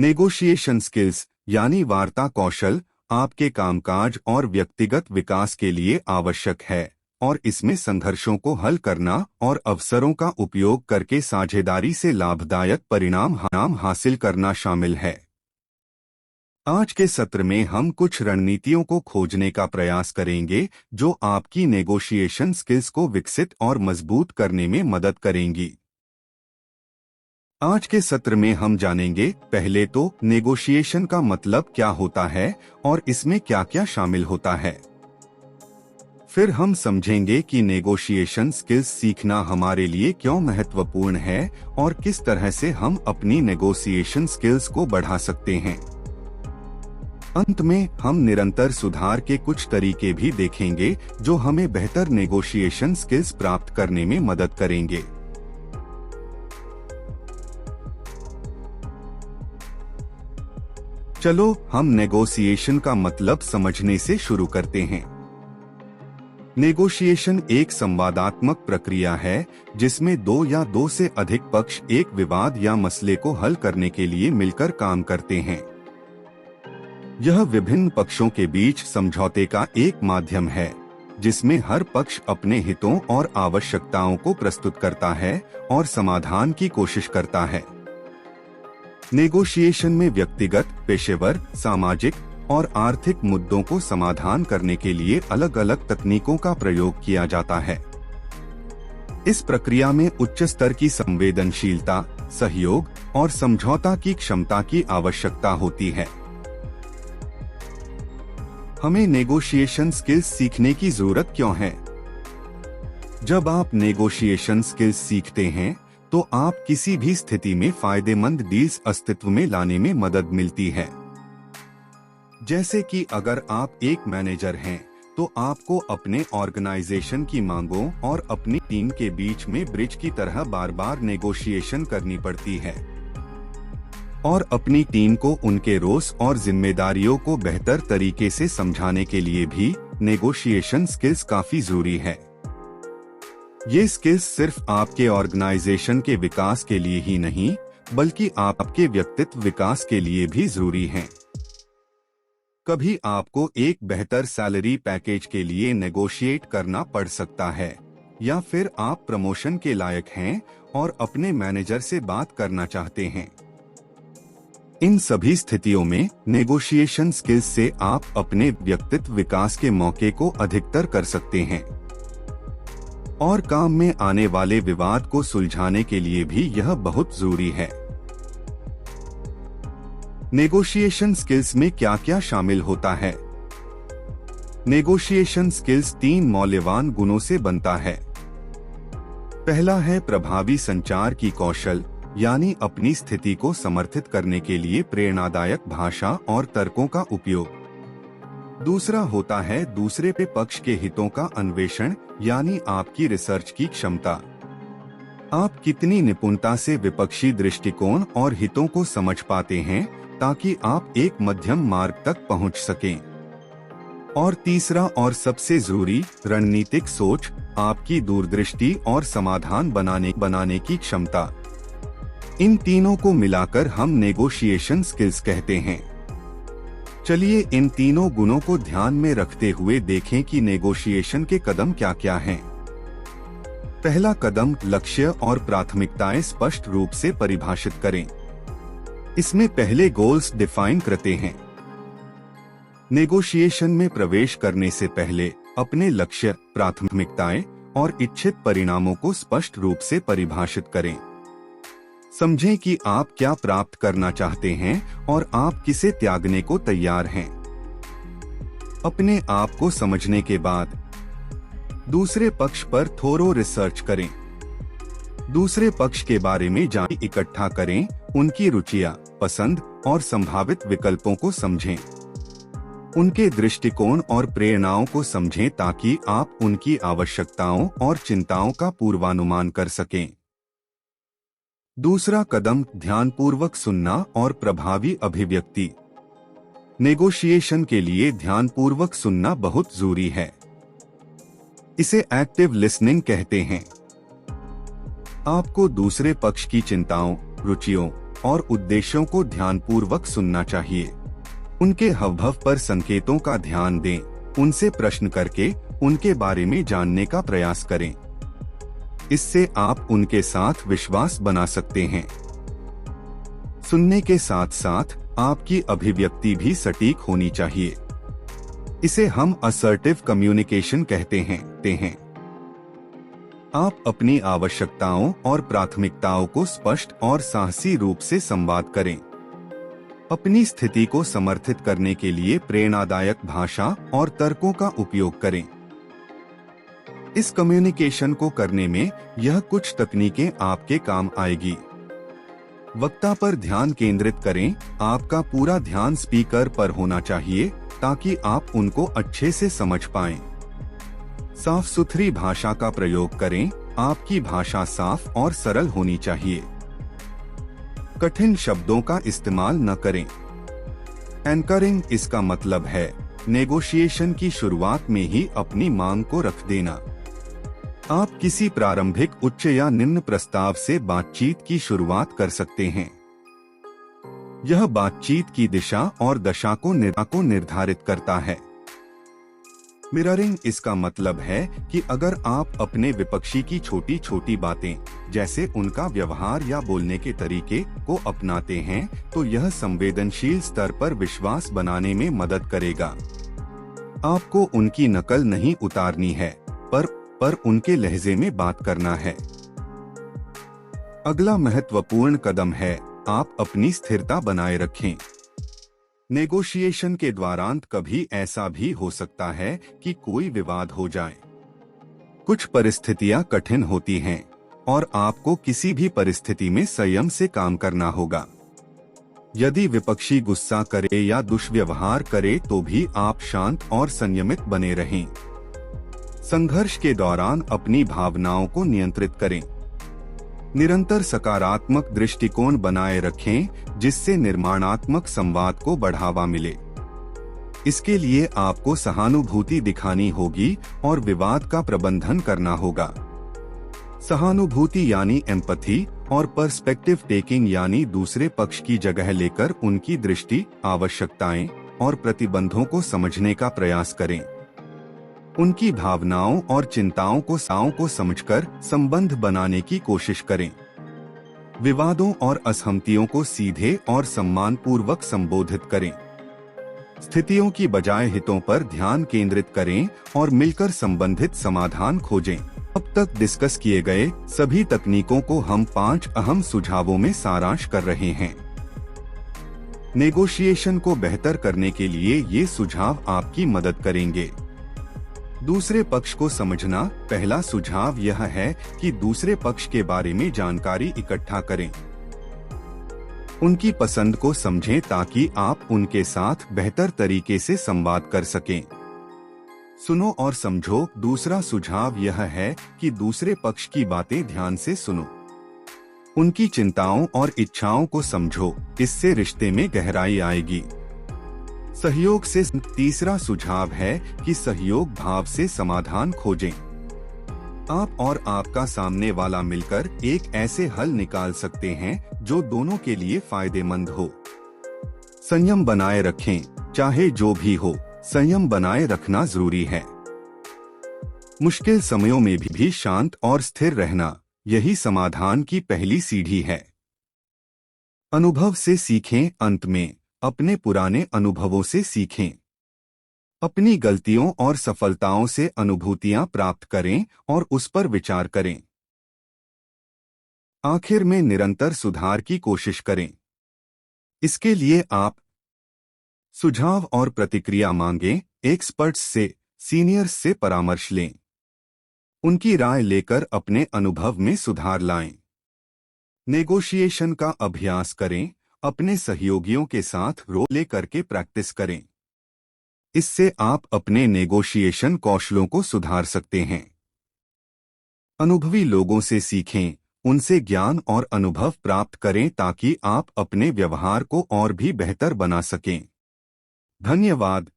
Negotiation skills यानी वार्ता कौशल आपके कामकाज और व्यक्तिगत विकास के लिए आवश्यक है और इसमें संघर्षों को हल करना और अवसरों का उपयोग करके साझेदारी से लाभदायक परिणाम हासिल करना शामिल है। आज के सत्र में हम कुछ रणनीतियों को खोजने का प्रयास करेंगे जो आपकी नेगोशिएशन स्किल्स को विकसित और मजबूत करने में मदद करेंगी। आज के सत्र में हम जानेंगे पहले तो नेगोशिएशन का मतलब क्या होता है और इसमें क्या क्या शामिल होता है। फिर हम समझेंगे कि नेगोशिएशन स्किल्स सीखना हमारे लिए क्यों महत्वपूर्ण है और किस तरह से हम अपनी नेगोशिएशन स्किल्स को बढ़ा सकते हैं। अंत में हम निरंतर सुधार के कुछ तरीके भी देखेंगे जो हमें बेहतर नेगोशिएशन स्किल्स प्राप्त करने में मदद करेंगे। चलो हम नेगोशिएशन का मतलब समझने से शुरू करते हैं। नेगोशिएशन एक संवादात्मक प्रक्रिया है जिसमें दो या दो से अधिक पक्ष एक विवाद या मसले को हल करने के लिए मिलकर काम करते हैं। यह विभिन्न पक्षों के बीच समझौते का एक माध्यम है जिसमें हर पक्ष अपने हितों और आवश्यकताओं को प्रस्तुत करता है और समाधान की कोशिश करता है। नेगोशिएशन में व्यक्तिगत, पेशेवर, सामाजिक और आर्थिक मुद्दों को समाधान करने के लिए अलग अलग तकनीकों का प्रयोग किया जाता है। इस प्रक्रिया में उच्च स्तर की संवेदनशीलता, सहयोग और समझौता की क्षमता की आवश्यकता होती है। हमें नेगोशिएशन स्किल्स सीखने की जरूरत क्यों है? जब आप नेगोशिएशन स्किल्स सीखते हैं तो आप किसी भी स्थिति में फायदेमंद डील्स अस्तित्व में लाने में मदद मिलती है। जैसे कि अगर आप एक मैनेजर हैं तो आपको अपने ऑर्गेनाइजेशन की मांगों और अपनी टीम के बीच में ब्रिज की तरह बार बार नेगोशिएशन करनी पड़ती है और अपनी टीम को उनके रोल्स और जिम्मेदारियों को बेहतर तरीके से समझाने के लिए भी नेगोशिएशन स्किल्स काफी जरूरी है। ये स्किल्स सिर्फ आपके ऑर्गेनाइजेशन के विकास के लिए ही नहीं बल्कि आपके व्यक्तित्व विकास के लिए भी जरूरी हैं। कभी आपको एक बेहतर सैलरी पैकेज के लिए नेगोशिएट करना पड़ सकता है या फिर आप प्रमोशन के लायक हैं और अपने मैनेजर से बात करना चाहते हैं। इन सभी स्थितियों में नेगोशिएशन स्किल्स से आप अपने व्यक्तित्व विकास के मौके को अधिकतर कर सकते हैं और काम में आने वाले विवाद को सुलझाने के लिए भी यह बहुत जरूरी है। नेगोशिएशन स्किल्स में क्या क्या शामिल होता है? नेगोशिएशन स्किल्स 3 मौल्यवान गुणों से बनता है। पहला है प्रभावी संचार की कौशल, यानी अपनी स्थिति को समर्थित करने के लिए प्रेरणादायक भाषा और तर्कों का उपयोग। दूसरा होता है दूसरे पे पक्ष के हितों का अन्वेषण, यानी आपकी रिसर्च की क्षमता। आप कितनी निपुणता से विपक्षी दृष्टिकोण और हितों को समझ पाते हैं ताकि आप एक मध्यम मार्ग तक पहुंच सकें। और तीसरा और सबसे जरूरी रणनीतिक सोच, आपकी दूरदृष्टि और समाधान बनाने की क्षमता। इन तीनों को मिलाकर हम नेगोशिएशन स्किल्स कहते हैं। चलिए इन तीनों गुणों को ध्यान में रखते हुए देखें कि नेगोशिएशन के कदम क्या क्या हैं। पहला कदम, लक्ष्य और प्राथमिकताएं स्पष्ट रूप से परिभाषित करें। इसमें पहले गोल्स डिफाइन करते हैं। नेगोशिएशन में प्रवेश करने से पहले अपने लक्ष्य, प्राथमिकताएं और इच्छित परिणामों को स्पष्ट रूप से परिभाषित करें। समझें कि आप क्या प्राप्त करना चाहते हैं और आप किसे त्यागने को तैयार हैं। अपने आप को समझने के बाद दूसरे पक्ष पर थोरो रिसर्च करें। दूसरे पक्ष के बारे में जानकारी इकट्ठा करें, उनकी रुचियां, पसंद और संभावित विकल्पों को समझें। उनके दृष्टिकोण और प्रेरणाओं को समझें ताकि आप उनकी आवश्यकताओं और चिंताओं का पूर्वानुमान कर सकें। दूसरा कदम, ध्यानपूर्वक सुनना और प्रभावी अभिव्यक्ति। नेगोशिएशन के लिए ध्यानपूर्वक सुनना बहुत जरूरी है। इसे एक्टिव लिसनिंग कहते हैं। आपको दूसरे पक्ष की चिंताओं, रुचियों और उद्देश्यों को ध्यानपूर्वक सुनना चाहिए। उनके हावभाव पर संकेतों का ध्यान दें, उनसे प्रश्न करके उनके बारे में जानने का प्रयास करें। इससे आप उनके साथ विश्वास बना सकते हैं। सुनने के साथ साथ आपकी अभिव्यक्ति भी सटीक होनी चाहिए। इसे हम असर्टिव कम्युनिकेशन कहते हैं। आप अपनी आवश्यकताओं और प्राथमिकताओं को स्पष्ट और साहसी रूप से संवाद करें। अपनी स्थिति को समर्थित करने के लिए प्रेरणादायक भाषा और तर्कों का उपयोग करें। इस कम्युनिकेशन को करने में यह कुछ तकनीकें आपके काम आएगी। वक्ता पर ध्यान केंद्रित करें। आपका पूरा ध्यान स्पीकर पर होना चाहिए ताकि आप उनको अच्छे से समझ पाएं। साफ सुथरी भाषा का प्रयोग करें। आपकी भाषा साफ और सरल होनी चाहिए। कठिन शब्दों का इस्तेमाल न करें। एंकरिंग इसका मतलब है नेगोशिएशन की शुरुआत में ही अपनी मांग को रख देना। आप किसी प्रारंभिक उच्च या निम्न प्रस्ताव से बातचीत की शुरुआत कर सकते हैं। यह बातचीत की दिशा और दशा को निर्धारित करता है। मिररिंग इसका मतलब है कि अगर आप अपने विपक्षी की छोटी छोटी बातें, जैसे उनका व्यवहार या बोलने के तरीके को अपनाते हैं, तो यह संवेदनशील स्तर पर विश्वास बनाने में मदद करेगा। आपको उनकी नकल नहीं उतारनी है, पर उनके लहजे में बात करना है। अगला महत्वपूर्ण कदम है आप अपनी स्थिरता बनाए रखें। नेगोशिएशन के दौरान कभी ऐसा भी हो सकता है कि कोई विवाद हो जाए। कुछ परिस्थितियां कठिन होती हैं और आपको किसी भी परिस्थिति में संयम से काम करना होगा। यदि विपक्षी गुस्सा करे या दुष्व्यवहार करे तो भी आप शांत और संयमित बने रहें। संघर्ष के दौरान अपनी भावनाओं को नियंत्रित करें। निरंतर सकारात्मक दृष्टिकोण बनाए रखें जिससे निर्माणात्मक संवाद को बढ़ावा मिले। इसके लिए आपको सहानुभूति दिखानी होगी और विवाद का प्रबंधन करना होगा। सहानुभूति यानी एम्पैथी और पर्सपेक्टिव टेकिंग यानी दूसरे पक्ष की जगह लेकर उनकी दृष्टि, आवश्यकताएं और प्रतिबंधों को समझने का प्रयास करें। उनकी भावनाओं और चिंताओं को समझकर संबंध बनाने की कोशिश करें। विवादों और असहमतियों को सीधे और सम्मानपूर्वक संबोधित करें। स्थितियों की बजाय हितों पर ध्यान केंद्रित करें और मिलकर संबंधित समाधान खोजें। अब तक डिस्कस किए गए सभी तकनीकों को हम 5 अहम सुझावों में सारांश कर रहे हैं। नेगोशिएशन को बेहतर करने के लिए ये सुझाव आपकी मदद करेंगे। दूसरे पक्ष को समझना। पहला सुझाव यह है कि दूसरे पक्ष के बारे में जानकारी इकट्ठा करें। उनकी पसंद को समझें ताकि आप उनके साथ बेहतर तरीके से संवाद कर सकें। सुनो और समझो। दूसरा सुझाव यह है कि दूसरे पक्ष की बातें ध्यान से सुनो। उनकी चिंताओं और इच्छाओं को समझो। इससे रिश्ते में गहराई आएगी। सहयोग से तीसरा सुझाव है कि सहयोग भाव से समाधान खोजें। आप और आपका सामने वाला मिलकर एक ऐसे हल निकाल सकते हैं जो दोनों के लिए फायदेमंद हो। संयम बनाए रखें। चाहे जो भी हो, संयम बनाए रखना जरूरी है। मुश्किल समयों में भी शांत और स्थिर रहना, यही समाधान की पहली सीढ़ी है। अनुभव से सीखें। अंत में अपने पुराने अनुभवों से सीखें। अपनी गलतियों और सफलताओं से अनुभूतियां प्राप्त करें और उस पर विचार करें। आखिर में निरंतर सुधार की कोशिश करें। इसके लिए आप सुझाव और प्रतिक्रिया मांगें। एक्सपर्ट्स से, सीनियर्स से परामर्श लें। उनकी राय लेकर अपने अनुभव में सुधार लाएं। नेगोशिएशन का अभ्यास करें। अपने सहयोगियों के साथ रोल करके प्रैक्टिस करें। इससे आप अपने नेगोशिएशन कौशलों को सुधार सकते हैं। अनुभवी लोगों से सीखें। उनसे ज्ञान और अनुभव प्राप्त करें ताकि आप अपने व्यवहार को और भी बेहतर बना सकें। धन्यवाद।